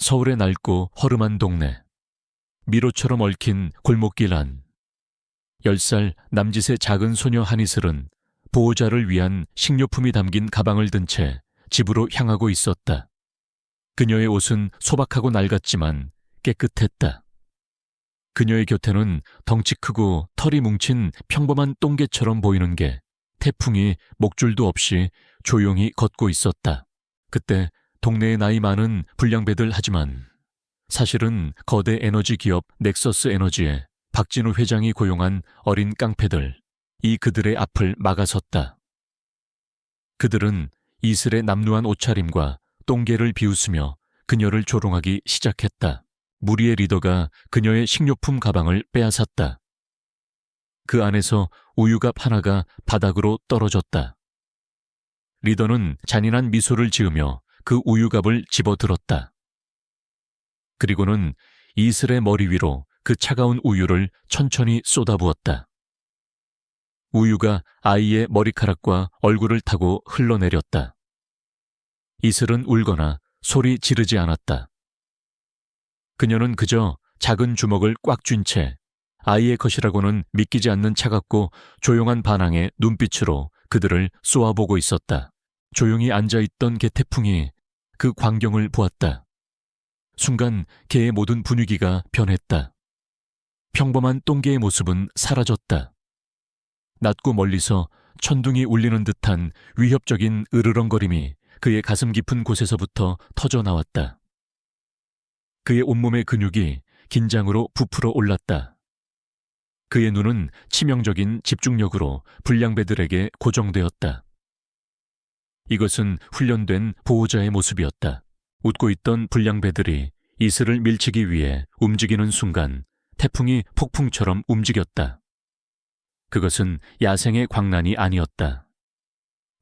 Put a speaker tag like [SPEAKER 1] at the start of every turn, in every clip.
[SPEAKER 1] 서울의 낡고 허름한 동네, 미로처럼 얽힌 골목길 안, 10살 남짓의 작은 소녀 한이슬은 보호자를 위한 식료품이 담긴 가방을 든 채 집으로 향하고 있었다. 그녀의 옷은 소박하고 낡았지만 깨끗했다. 그녀의 곁에는 덩치 크고 털이 뭉친 평범한 똥개처럼 보이는 게 태풍이 목줄도 없이 조용히 걷고 있었다. 그때 동네에 나이 많은 불량배들 하지만 사실은 거대 에너지 기업 넥서스 에너지의 박진우 회장이 고용한 어린 깡패들, 그들의 앞을 막아섰다. 그들은 이슬의 남루한 옷차림과 똥개를 비웃으며 그녀를 조롱하기 시작했다. 무리의 리더가 그녀의 식료품 가방을 빼앗았다. 그 안에서 우유갑 하나가 바닥으로 떨어졌다. 리더는 잔인한 미소를 지으며 그 우유갑을 집어들었다. 그리고는 이슬의 머리 위로 그 차가운 우유를 천천히 쏟아부었다. 우유가 아이의 머리카락과 얼굴을 타고 흘러내렸다. 이슬은 울거나 소리 지르지 않았다. 그녀는 그저 작은 주먹을 꽉 쥔 채 아이의 것이라고는 믿기지 않는 차갑고 조용한 반항의 눈빛으로 그들을 쏘아보고 있었다. 조용히 앉아있던 개 태풍이 그 광경을 보았다. 순간 개의 모든 분위기가 변했다. 평범한 똥개의 모습은 사라졌다. 낮고 멀리서 천둥이 울리는 듯한 위협적인 으르렁거림이 그의 가슴 깊은 곳에서부터 터져나왔다. 그의 온몸의 근육이 긴장으로 부풀어 올랐다. 그의 눈은 치명적인 집중력으로 불량배들에게 고정되었다. 이것은 훈련된 보호자의 모습이었다. 웃고 있던 불량배들이 이슬을 밀치기 위해 움직이는 순간 태풍이 폭풍처럼 움직였다. 그것은 야생의 광란이 아니었다.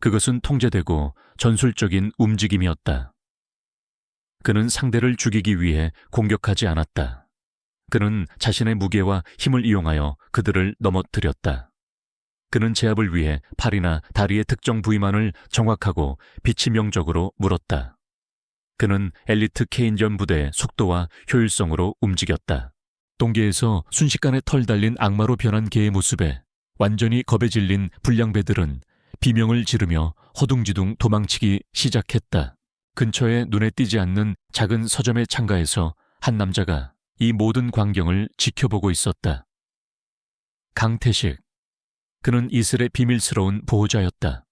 [SPEAKER 1] 그것은 통제되고 전술적인 움직임이었다. 그는 상대를 죽이기 위해 공격하지 않았다. 그는 자신의 무게와 힘을 이용하여 그들을 넘어뜨렸다. 그는 제압을 위해 팔이나 다리의 특정 부위만을 정확하고 비치명적으로 물었다. 그는 엘리트 케인전 부대의 속도와 효율성으로 움직였다. 동계에서 순식간에 털 달린 악마로 변한 개의 모습에 완전히 겁에 질린 불량배들은 비명을 지르며 허둥지둥 도망치기 시작했다. 근처에 눈에 띄지 않는 작은 서점의 창가에서 한 남자가 이 모든 광경을 지켜보고 있었다. 강태식. 그는 이슬의 비밀스러운 보호자였다.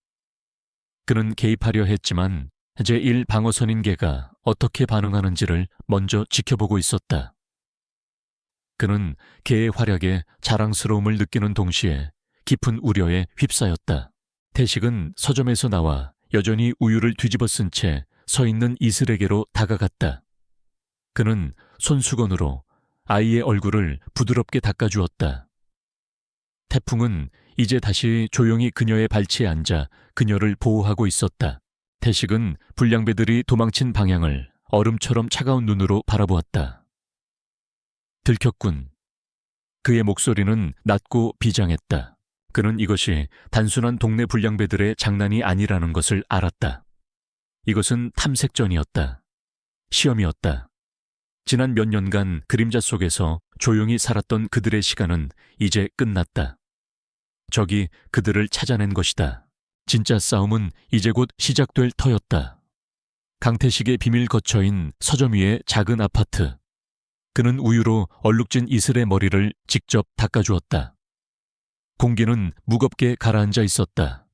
[SPEAKER 1] 그는 개입하려 했지만 제1방어선인 개가 어떻게 반응하는지를 먼저 지켜보고 있었다. 그는 개의 활약에 자랑스러움을 느끼는 동시에 깊은 우려에 휩싸였다. 태식은 서점에서 나와 여전히 우유를 뒤집어 쓴 채 서 있는 이슬에게로 다가갔다. 그는 손수건으로 아이의 얼굴을 부드럽게 닦아주었다. 태풍은 이제 다시 조용히 그녀의 발치에 앉아 그녀를 보호하고 있었다. 태식은 불량배들이 도망친 방향을 얼음처럼 차가운 눈으로 바라보았다. 들켰군. 그의 목소리는 낮고 비장했다. 그는 이것이 단순한 동네 불량배들의 장난이 아니라는 것을 알았다. 이것은 탐색전이었다. 시험이었다. 지난 몇 년간 그림자 속에서 조용히 살았던 그들의 시간은 이제 끝났다. 적이 그들을 찾아낸 것이다. 진짜 싸움은 이제 곧 시작될 터였다. 강태식의 비밀 거처인 서점 위의 작은 아파트. 그는 우유로 얼룩진 이슬의 머리를 직접 닦아주었다. 공기는 무겁게 가라앉아 있었다.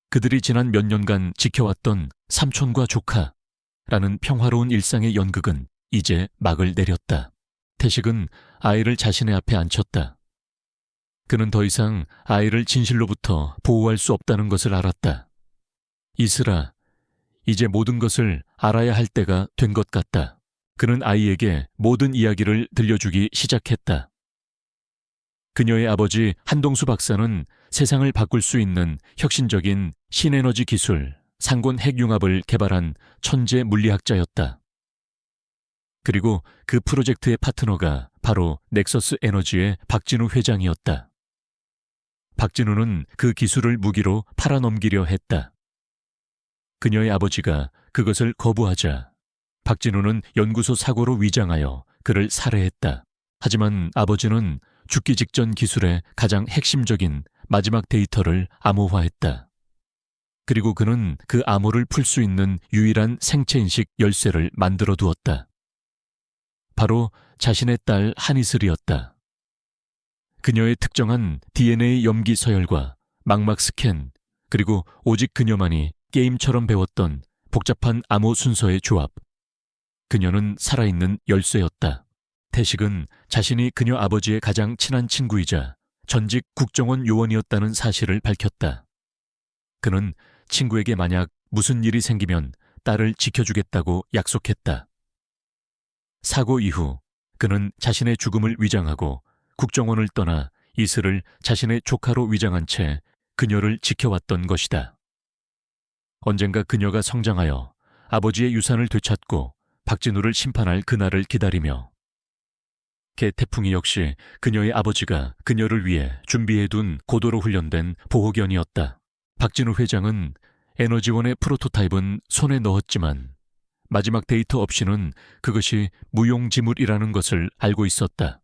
[SPEAKER 1] 그들이 지난 몇 년간 지켜왔던 삼촌과 조카라는 평화로운 일상의 연극은 이제 막을 내렸다. 태식은 아이를 자신의 앞에 앉혔다. 그는 더 이상 아이를 진실로부터 보호할 수 없다는 것을 알았다. 이슬아, 이제 모든 것을 알아야 할 때가 된 것 같다. 그는 아이에게 모든 이야기를 들려주기 시작했다. 그녀의 아버지 한동수 박사는 세상을 바꿀 수 있는 혁신적인 신에너지 기술, 상곤 핵융합을 개발한 천재 물리학자였다. 그리고 그 프로젝트의 파트너가 바로 넥서스 에너지의 박진우 회장이었다. 박진우는 그 기술을 무기로 팔아넘기려 했다. 그녀의 아버지가 그것을 거부하자 박진우는 연구소 사고로 위장하여 그를 살해했다. 하지만 아버지는 죽기 직전 기술의 가장 핵심적인 마지막 데이터를 암호화했다. 그리고 그는 그 암호를 풀 수 있는 유일한 생체인식 열쇠를 만들어 두었다. 바로 자신의 딸 하니슬이었다. 그녀의 특정한 DNA 염기 서열과 망막 스캔, 그리고 오직 그녀만이 게임처럼 배웠던 복잡한 암호 순서의 조합. 그녀는 살아있는 열쇠였다. 태식은 자신이 그녀 아버지의 가장 친한 친구이자 전직 국정원 요원이었다는 사실을 밝혔다. 그는 친구에게 만약 무슨 일이 생기면 딸을 지켜주겠다고 약속했다. 사고 이후 그는 자신의 죽음을 위장하고 국정원을 떠나 이슬을 자신의 조카로 위장한 채 그녀를 지켜왔던 것이다. 언젠가 그녀가 성장하여 아버지의 유산을 되찾고 박진우를 심판할 그날을 기다리며 개 태풍이 역시 그녀의 아버지가 그녀를 위해 준비해둔 고도로 훈련된 보호견이었다. 박진우 회장은 에너지원의 프로토타입은 손에 넣었지만 마지막 데이터 없이는 그것이 무용지물이라는 것을 알고 있었다.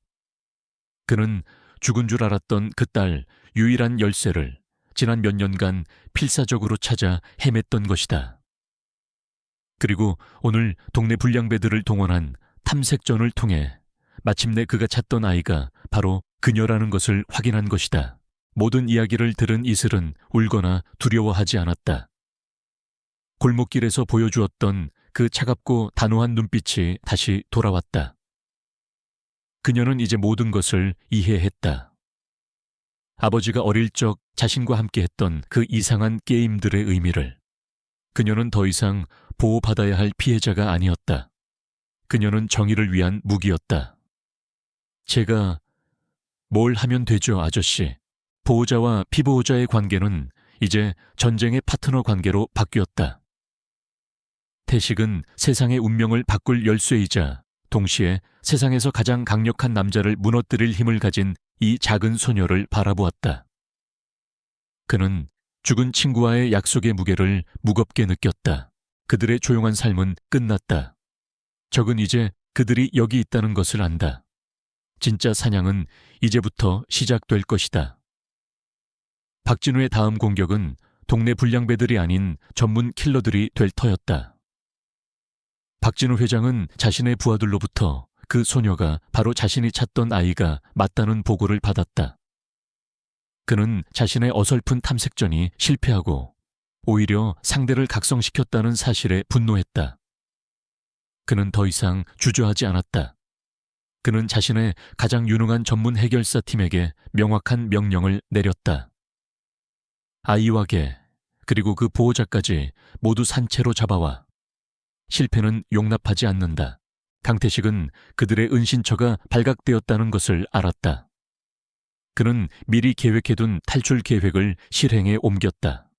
[SPEAKER 1] 그는 죽은 줄 알았던 그 딸 유일한 열쇠를 지난 몇 년간 필사적으로 찾아 헤맸던 것이다. 그리고 오늘 동네 불량배들을 동원한 탐색전을 통해 마침내 그가 찾던 아이가 바로 그녀라는 것을 확인한 것이다. 모든 이야기를 들은 이슬은 울거나 두려워하지 않았다. 골목길에서 보여주었던 그 차갑고 단호한 눈빛이 다시 돌아왔다. 그녀는 이제 모든 것을 이해했다. 아버지가 어릴 적 자신과 함께 했던 그 이상한 게임들의 의미를. 그녀는 더 이상 보호받아야 할 피해자가 아니었다. 그녀는 정의를 위한 무기였다. 제가 뭘 하면 되죠, 아저씨? 보호자와 피보호자의 관계는 이제 전쟁의 파트너 관계로 바뀌었다. 태식은 세상의 운명을 바꿀 열쇠이자 동시에 세상에서 가장 강력한 남자를 무너뜨릴 힘을 가진 이 작은 소녀를 바라보았다. 그는 죽은 친구와의 약속의 무게를 무겁게 느꼈다. 그들의 조용한 삶은 끝났다. 적은 이제 그들이 여기 있다는 것을 안다. 진짜 사냥은 이제부터 시작될 것이다. 박진우의 다음 공격은 동네 불량배들이 아닌 전문 킬러들이 될 터였다. 박진우 회장은 자신의 부하들로부터 그 소녀가 바로 자신이 찾던 아이가 맞다는 보고를 받았다. 그는 자신의 어설픈 탐색전이 실패하고 오히려 상대를 각성시켰다는 사실에 분노했다. 그는 더 이상 주저하지 않았다. 그는 자신의 가장 유능한 전문 해결사 팀에게 명확한 명령을 내렸다. 아이와 개, 그리고 그 보호자까지 모두 산채로 잡아와. 실패는 용납하지 않는다. 강태식은 그들의 은신처가 발각되었다는 것을 알았다. 그는 미리 계획해둔 탈출 계획을 실행에 옮겼다.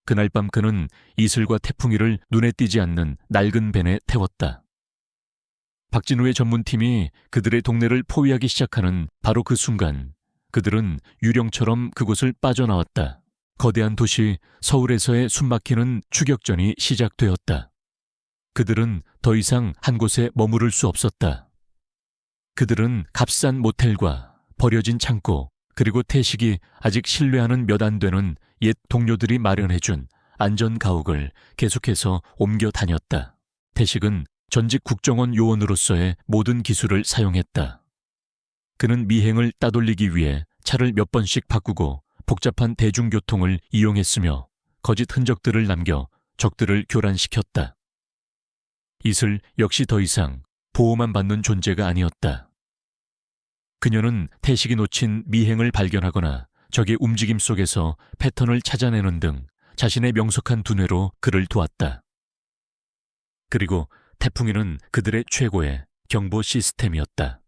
[SPEAKER 1] 그날 밤 그는 이슬과 태풍이를 눈에 띄지 않는 낡은 벤에 태웠다. 박진우의 전문팀이 그들의 동네를 포위하기 시작하는 바로 그 순간 그들은 유령처럼 그곳을 빠져나왔다. 거대한 도시 서울에서의 숨막히는 추격전이 시작되었다. 그들은 더 이상 한 곳에 머무를 수 없었다. 그들은 값싼 모텔과 버려진 창고, 그리고 태식이 아직 신뢰하는 몇 안 되는 옛 동료들이 마련해준 안전가옥을 계속해서 옮겨 다녔다. 태식은 전직 국정원 요원으로서의 모든 기술을 사용했다. 그는 미행을 따돌리기 위해 차를 몇 번씩 바꾸고 복잡한 대중교통을 이용했으며 거짓 흔적들을 남겨 적들을 교란시켰다. 이슬 역시 더 이상 보호만 받는 존재가 아니었다. 그녀는 태식이 놓친 미행을 발견하거나 적의 움직임 속에서 패턴을 찾아내는 등 자신의 명석한 두뇌로 그를 도왔다. 그리고 태풍이는 그들의 최고의 경보 시스템이었다.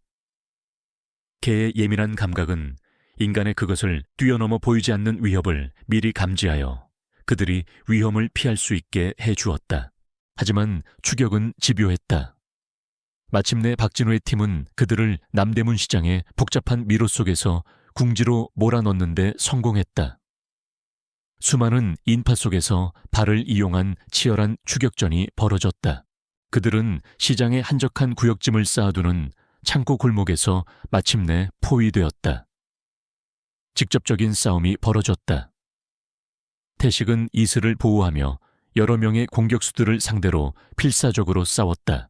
[SPEAKER 1] 개의 예민한 감각은 인간의 그것을 뛰어넘어 보이지 않는 위협을 미리 감지하여 그들이 위험을 피할 수 있게 해주었다. 하지만 추격은 집요했다. 마침내 박진우의 팀은 그들을 남대문 시장의 복잡한 미로 속에서 궁지로 몰아넣는 데 성공했다. 수많은 인파 속에서 발을 이용한 치열한 추격전이 벌어졌다. 그들은 시장에 한적한 구역짐을 쌓아두는 창고 골목에서 마침내 포위되었다. 직접적인 싸움이 벌어졌다. 태식은 이슬을 보호하며 여러 명의 공격수들을 상대로 필사적으로 싸웠다.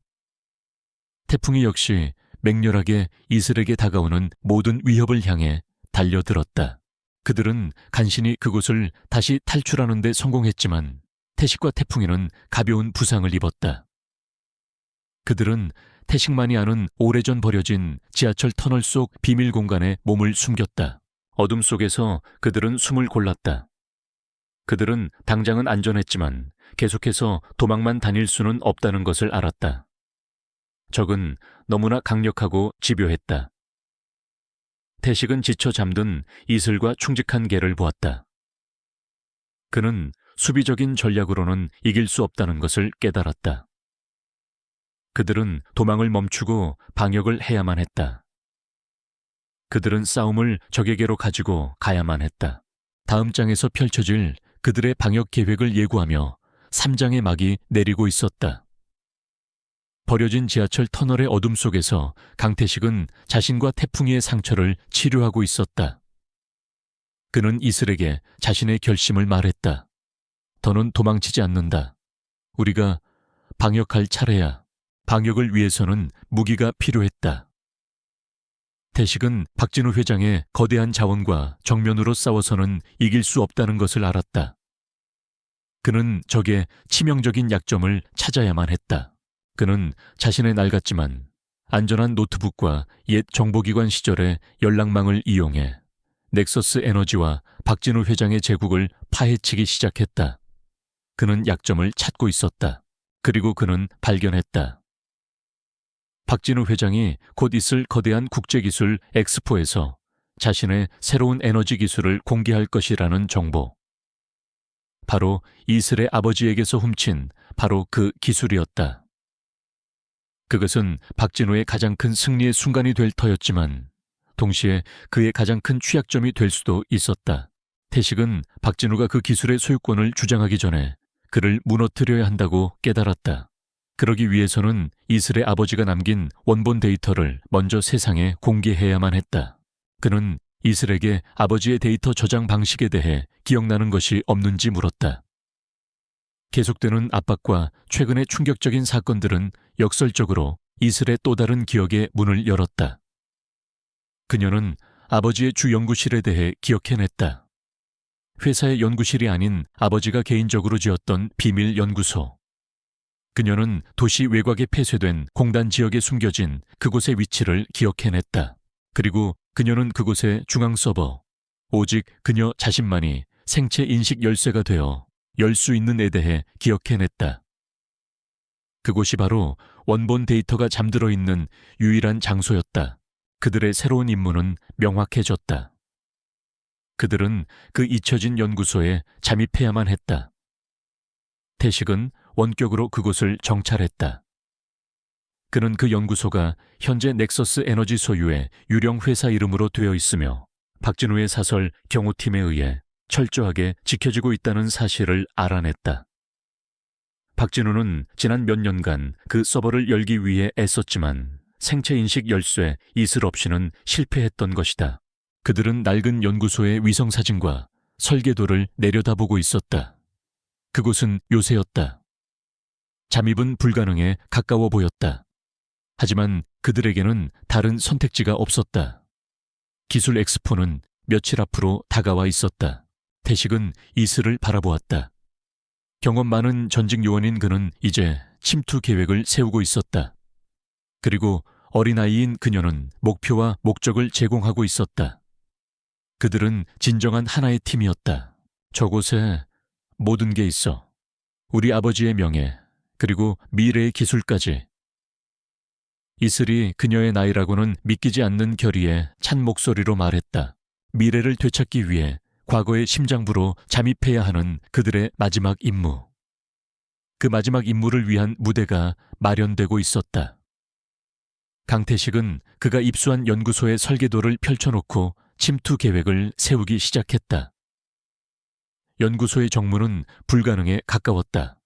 [SPEAKER 1] 태풍이 역시 맹렬하게 이슬에게 다가오는 모든 위협을 향해 달려들었다. 그들은 간신히 그곳을 다시 탈출하는 데 성공했지만 태식과 태풍이는 가벼운 부상을 입었다. 그들은 태식만이 아는 오래전 버려진 지하철 터널 속 비밀 공간에 몸을 숨겼다. 어둠 속에서 그들은 숨을 골랐다. 그들은 당장은 안전했지만 계속해서 도망만 다닐 수는 없다는 것을 알았다. 적은 너무나 강력하고 집요했다. 태식은 지쳐 잠든 이슬과 충직한 개를 보았다. 그는 수비적인 전략으로는 이길 수 없다는 것을 깨달았다. 그들은 도망을 멈추고 방역을 해야만 했다. 그들은 싸움을 적에게로 가지고 가야만 했다. 다음 장에서 펼쳐질 그들의 방역 계획을 예고하며 3장의 막이 내리고 있었다. 버려진 지하철 터널의 어둠 속에서 강태식은 자신과 태풍이의 상처를 치료하고 있었다. 그는 이슬에게 자신의 결심을 말했다. 더는 도망치지 않는다. 우리가 방역할 차례야. 방역을 위해서는 무기가 필요했다. 태식은 박진우 회장의 거대한 자원과 정면으로 싸워서는 이길 수 없다는 것을 알았다. 그는 적의 치명적인 약점을 찾아야만 했다. 그는 자신의 낡았지만 안전한 노트북과 옛 정보기관 시절의 연락망을 이용해 넥서스 에너지와 박진우 회장의 제국을 파헤치기 시작했다. 그는 약점을 찾고 있었다. 그리고 그는 발견했다. 박진우 회장이 곧 있을 거대한 국제기술 엑스포에서 자신의 새로운 에너지 기술을 공개할 것이라는 정보. 바로 이슬의 아버지에게서 훔친 바로 그 기술이었다. 그것은 박진우의 가장 큰 승리의 순간이 될 터였지만 동시에 그의 가장 큰 취약점이 될 수도 있었다. 태식은 박진우가 그 기술의 소유권을 주장하기 전에 그를 무너뜨려야 한다고 깨달았다. 그러기 위해서는 이슬의 아버지가 남긴 원본 데이터를 먼저 세상에 공개해야만 했다. 그는 이슬에게 아버지의 데이터 저장 방식에 대해 기억나는 것이 없는지 물었다. 계속되는 압박과 최근의 충격적인 사건들은 역설적으로 이슬의 또 다른 기억의 문을 열었다. 그녀는 아버지의 주 연구실에 대해 기억해냈다. 회사의 연구실이 아닌 아버지가 개인적으로 지었던 비밀 연구소. 그녀는 도시 외곽에 폐쇄된 공단 지역에 숨겨진 그곳의 위치를 기억해냈다. 그리고 그녀는 그곳의 중앙 서버, 오직 그녀 자신만이 생체 인식 열쇠가 되어 열 수 있는 에 대해 기억해냈다. 그곳이 바로 원본 데이터가 잠들어 있는 유일한 장소였다. 그들의 새로운 임무는 명확해졌다. 그들은 그 잊혀진 연구소에 잠입해야만 했다. 태식은 원격으로 그곳을 정찰했다. 그는 그 연구소가 현재 넥서스 에너지 소유의 유령 회사 이름으로 되어 있으며 박진우의 사설 경호팀에 의해 철저하게 지켜지고 있다는 사실을 알아냈다. 박진우는 지난 몇 년간 그 서버를 열기 위해 애썼지만 생체인식 열쇠 이슬 없이는 실패했던 것이다. 그들은 낡은 연구소의 위성사진과 설계도를 내려다보고 있었다. 그곳은 요새였다. 잠입은 불가능해 가까워 보였다. 하지만 그들에게는 다른 선택지가 없었다. 기술 엑스포는 며칠 앞으로 다가와 있었다. 태식은 이슬을 바라보았다. 경험 많은 전직 요원인 그는 이제 침투 계획을 세우고 있었다. 그리고 어린아이인 그녀는 목표와 목적을 제공하고 있었다. 그들은 진정한 하나의 팀이었다. 저곳에 모든 게 있어. 우리 아버지의 명예, 그리고 미래의 기술까지. 이슬이 그녀의 나이라고는 믿기지 않는 결의에 찬 목소리로 말했다. 미래를 되찾기 위해 과거의 심장부로 잠입해야 하는 그들의 마지막 임무. 그 마지막 임무를 위한 무대가 마련되고 있었다. 강태식은 그가 입수한 연구소의 설계도를 펼쳐놓고 침투 계획을 세우기 시작했다. 연구소의 정문은 불가능에 가까웠다.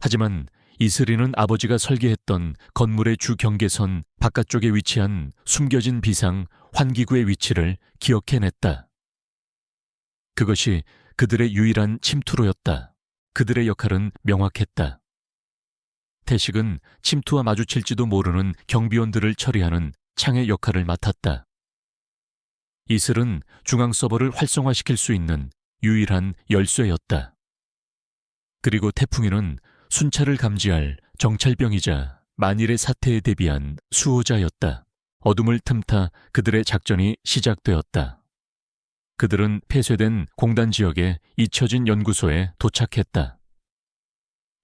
[SPEAKER 1] 하지만 이슬이는 아버지가 설계했던 건물의 주 경계선 바깥쪽에 위치한 숨겨진 비상 환기구의 위치를 기억해냈다. 그것이 그들의 유일한 침투로였다. 그들의 역할은 명확했다. 태식은 침투와 마주칠지도 모르는 경비원들을 처리하는 창의 역할을 맡았다. 이슬은 중앙 서버를 활성화시킬 수 있는 유일한 열쇠였다. 그리고 태풍이는 순찰을 감지할 정찰병이자 만일의 사태에 대비한 수호자였다. 어둠을 틈타 그들의 작전이 시작되었다. 그들은 폐쇄된 공단 지역의 잊혀진 연구소에 도착했다.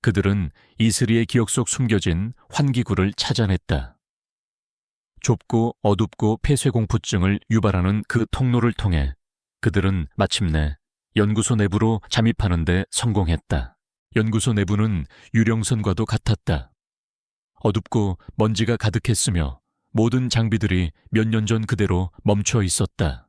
[SPEAKER 1] 그들은 이슬이의 기억 속 숨겨진 환기구를 찾아냈다. 좁고 어둡고 폐쇄공포증을 유발하는 그 통로를 통해 그들은 마침내 연구소 내부로 잠입하는 데 성공했다. 연구소 내부는 유령선과도 같았다. 어둡고 먼지가 가득했으며 모든 장비들이 몇 년 전 그대로 멈춰 있었다.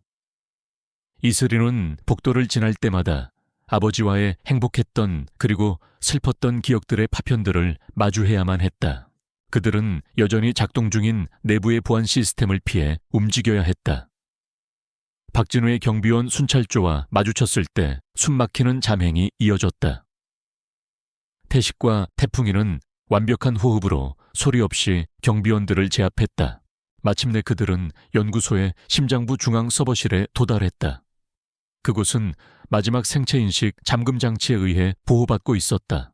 [SPEAKER 1] 이슬이는 복도를 지날 때마다 아버지와의 행복했던 그리고 슬펐던 기억들의 파편들을 마주해야만 했다. 그들은 여전히 작동 중인 내부의 보안 시스템을 피해 움직여야 했다. 박진우의 경비원 순찰조와 마주쳤을 때 숨막히는 잠행이 이어졌다. 태식과 태풍이는 완벽한 호흡으로 소리 없이 경비원들을 제압했다. 마침내 그들은 연구소의 심장부 중앙 서버실에 도달했다. 그곳은 마지막 생체인식 잠금장치에 의해 보호받고 있었다.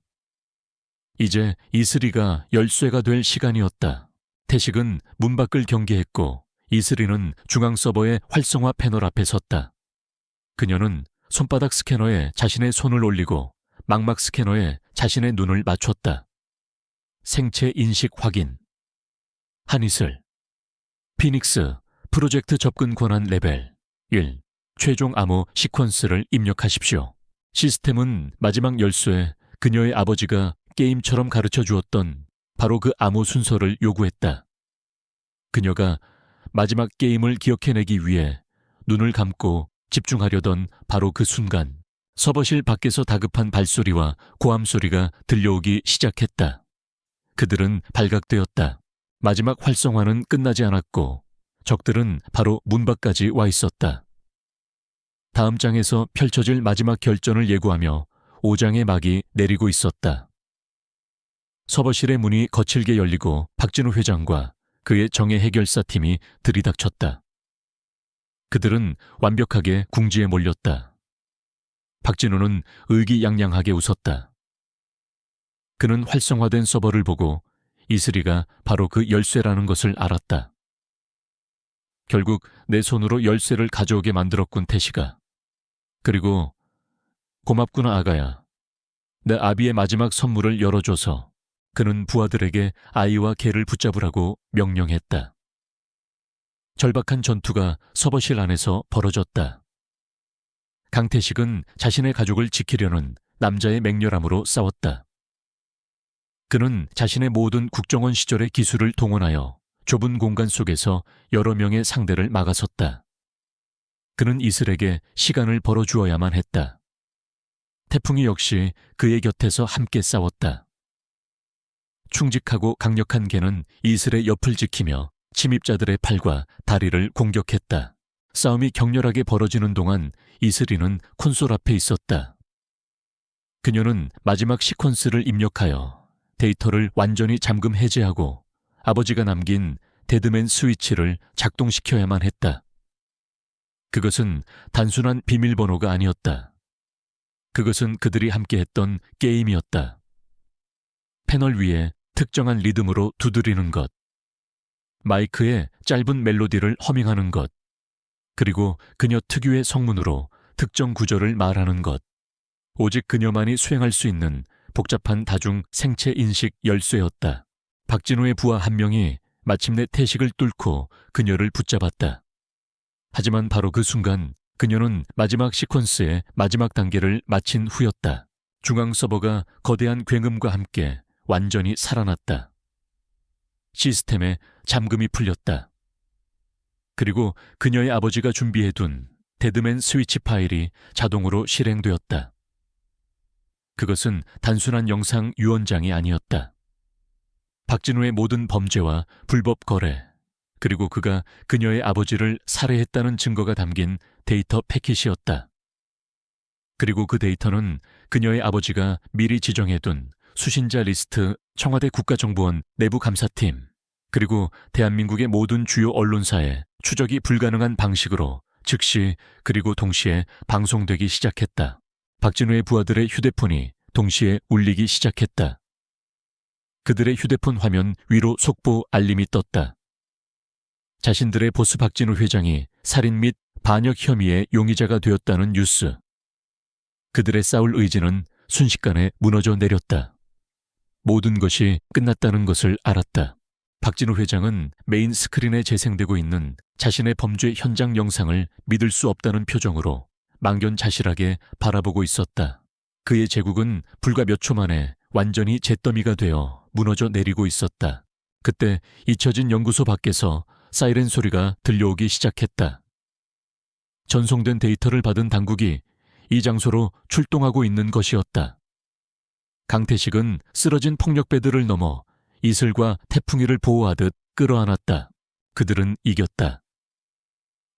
[SPEAKER 1] 이제 이슬이가 열쇠가 될 시간이었다. 태식은 문 밖을 경계했고 이슬이는 중앙 서버의 활성화 패널 앞에 섰다. 그녀는 손바닥 스캐너에 자신의 손을 올리고 망막 스캐너에 자신의 눈을 맞췄다. 생체 인식 확인. 한이슬. 피닉스. 프로젝트 접근 권한 레벨 1. 최종 암호 시퀀스를 입력하십시오. 시스템은 마지막 열쇠에 그녀의 아버지가 게임처럼 가르쳐 주었던 바로 그 암호 순서를 요구했다. 그녀가 마지막 게임을 기억해내기 위해 눈을 감고 집중하려던 바로 그 순간 서버실 밖에서 다급한 발소리와 고함소리가 들려오기 시작했다. 그들은 발각되었다. 마지막 활성화는 끝나지 않았고 적들은 바로 문 밖까지 와 있었다. 다음 장에서 펼쳐질 마지막 결전을 예고하며 5장의 막이 내리고 있었다. 서버실의 문이 거칠게 열리고 박진우 회장과 그의 정예 해결사 팀이 들이닥쳤다. 그들은 완벽하게 궁지에 몰렸다. 박진우는 의기양양하게 웃었다. 그는 활성화된 서버를 보고 이슬이가 바로 그 열쇠라는 것을 알았다. 결국 내 손으로 열쇠를 가져오게 만들었군, 태식아. 그리고 고맙구나, 아가야. 내 아비의 마지막 선물을 열어줘서. 그는 부하들에게 아이와 개를 붙잡으라고 명령했다. 절박한 전투가 서버실 안에서 벌어졌다. 강태식은 자신의 가족을 지키려는 남자의 맹렬함으로 싸웠다. 그는 자신의 모든 국정원 시절의 기술을 동원하여 좁은 공간 속에서 여러 명의 상대를 막아섰다. 그는 이슬에게 시간을 벌어주어야만 했다. 태풍이 역시 그의 곁에서 함께 싸웠다. 충직하고 강력한 개는 이슬의 옆을 지키며 침입자들의 팔과 다리를 공격했다. 싸움이 격렬하게 벌어지는 동안 이슬이는 콘솔 앞에 있었다. 그녀는 마지막 시퀀스를 입력하여 데이터를 완전히 잠금 해제하고 아버지가 남긴 데드맨 스위치를 작동시켜야만 했다. 그것은 단순한 비밀번호가 아니었다. 그것은 그들이 함께했던 게임이었다. 패널 위에 특정한 리듬으로 두드리는 것, 마이크에 짧은 멜로디를 허밍하는 것, 그리고 그녀 특유의 성문으로 특정 구절을 말하는 것, 오직 그녀만이 수행할 수 있는 복잡한 다중 생체 인식 열쇠였다. 박진우의 부하 한 명이 마침내 태식을 뚫고 그녀를 붙잡았다. 하지만 바로 그 순간 그녀는 마지막 시퀀스의 마지막 단계를 마친 후였다. 중앙 서버가 거대한 굉음과 함께 완전히 살아났다. 시스템에 잠금이 풀렸다. 그리고 그녀의 아버지가 준비해둔 데드맨 스위치 파일이 자동으로 실행되었다. 그것은 단순한 영상 유언장이 아니었다. 박진우의 모든 범죄와 불법 거래, 그리고 그가 그녀의 아버지를 살해했다는 증거가 담긴 데이터 패킷이었다. 그리고 그 데이터는 그녀의 아버지가 미리 지정해둔 수신자 리스트, 청와대 국가정보원 내부감사팀, 그리고 대한민국의 모든 주요 언론사에 추적이 불가능한 방식으로 즉시 그리고 동시에 방송되기 시작했다. 박진우의 부하들의 휴대폰이 동시에 울리기 시작했다. 그들의 휴대폰 화면 위로 속보 알림이 떴다. 자신들의 보스 박진우 회장이 살인 및 반역 혐의의 용의자가 되었다는 뉴스. 그들의 싸울 의지는 순식간에 무너져 내렸다. 모든 것이 끝났다는 것을 알았다. 박진우 회장은 메인 스크린에 재생되고 있는 자신의 범죄 현장 영상을 믿을 수 없다는 표정으로 망견자실하게 바라보고 있었다. 그의 제국은 불과 몇 초 만에 완전히 잿더미가 되어 무너져 내리고 있었다. 그때 잊혀진 연구소 밖에서 사이렌 소리가 들려오기 시작했다. 전송된 데이터를 받은 당국이 이 장소로 출동하고 있는 것이었다. 강태식은 쓰러진 폭력배들을 넘어 이슬과 태풍이를 보호하듯 끌어안았다. 그들은 이겼다.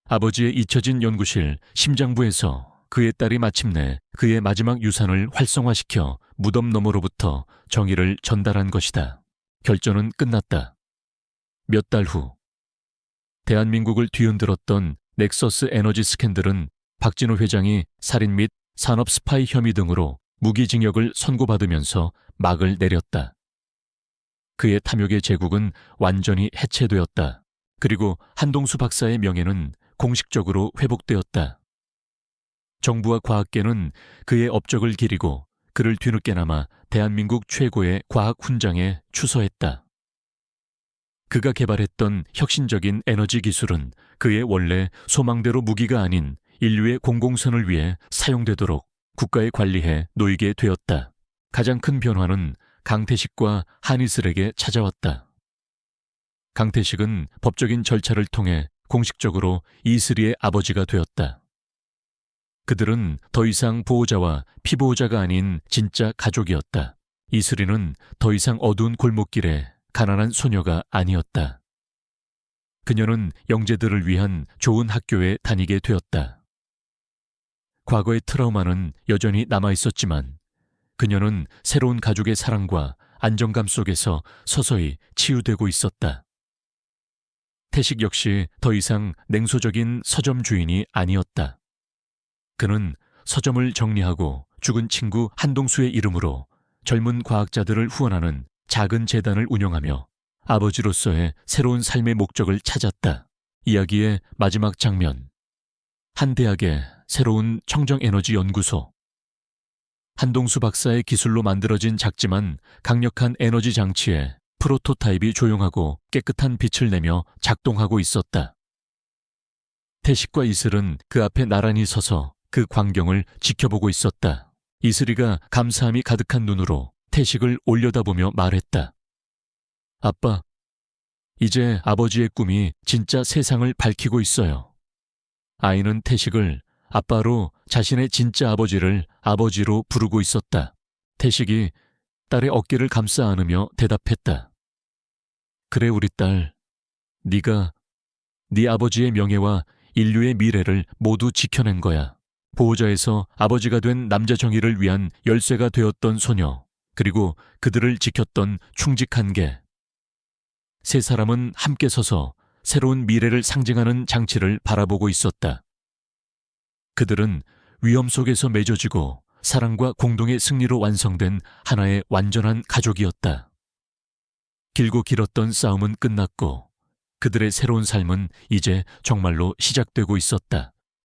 [SPEAKER 1] 아버지의 잊혀진 연구실 심장부에서 그의 딸이 마침내 그의 마지막 유산을 활성화시켜 무덤 너머로부터 정의를 전달한 것이다. 결전은 끝났다. 몇 달 후, 대한민국을 뒤흔들었던 넥서스 에너지 스캔들은 박진우 회장이 살인 및 산업 스파이 혐의 등으로 무기징역을 선고받으면서 막을 내렸다. 그의 탐욕의 제국은 완전히 해체되었다. 그리고 한동수 박사의 명예는 공식적으로 회복되었다. 정부와 과학계는 그의 업적을 기리고 그를 뒤늦게나마 대한민국 최고의 과학 훈장에 추서했다. 그가 개발했던 혁신적인 에너지 기술은 그의 원래 소망대로 무기가 아닌 인류의 공공선을 위해 사용되도록 국가에 관리해 놓이게 되었다. 가장 큰 변화는 강태식과 한이슬에게 찾아왔다. 강태식은 법적인 절차를 통해 공식적으로 이슬이의 아버지가 되었다. 그들은 더 이상 보호자와 피보호자가 아닌 진짜 가족이었다. 이슬이는 더 이상 어두운 골목길에 가난한 소녀가 아니었다. 그녀는 영재들을 위한 좋은 학교에 다니게 되었다. 과거의 트라우마는 여전히 남아있었지만 그녀는 새로운 가족의 사랑과 안정감 속에서 서서히 치유되고 있었다. 태식 역시 더 이상 냉소적인 서점 주인이 아니었다. 그는 서점을 정리하고 죽은 친구 한동수의 이름으로 젊은 과학자들을 후원하는 작은 재단을 운영하며 아버지로서의 새로운 삶의 목적을 찾았다. 이야기의 마지막 장면. 한 대학의 새로운 청정에너지 연구소. 한동수 박사의 기술로 만들어진 작지만 강력한 에너지 장치에 프로토타입이 조용하고 깨끗한 빛을 내며 작동하고 있었다. 태식과 이슬은 그 앞에 나란히 서서 그 광경을 지켜보고 있었다. 이슬이가 감사함이 가득한 눈으로 태식을 올려다보며 말했다. 아빠, 이제 아버지의 꿈이 진짜 세상을 밝히고 있어요. 아이는 태식을 아빠로 자신의 진짜 아버지를 아버지로 부르고 있었다. 태식이 딸의 어깨를 감싸 안으며 대답했다. 그래 우리 딸, 네가 네 아버지의 명예와 인류의 미래를 모두 지켜낸 거야. 보호자에서 아버지가 된 남자 정의를 위한 열쇠가 되었던 소녀, 그리고 그들을 지켰던 충직한 개. 세 사람은 함께 서서 새로운 미래를 상징하는 장치를 바라보고 있었다. 그들은 위험 속에서 맺어지고 사랑과 공동의 승리로 완성된 하나의 완전한 가족이었다. 길고 길었던 싸움은 끝났고 그들의 새로운 삶은 이제 정말로 시작되고 있었다.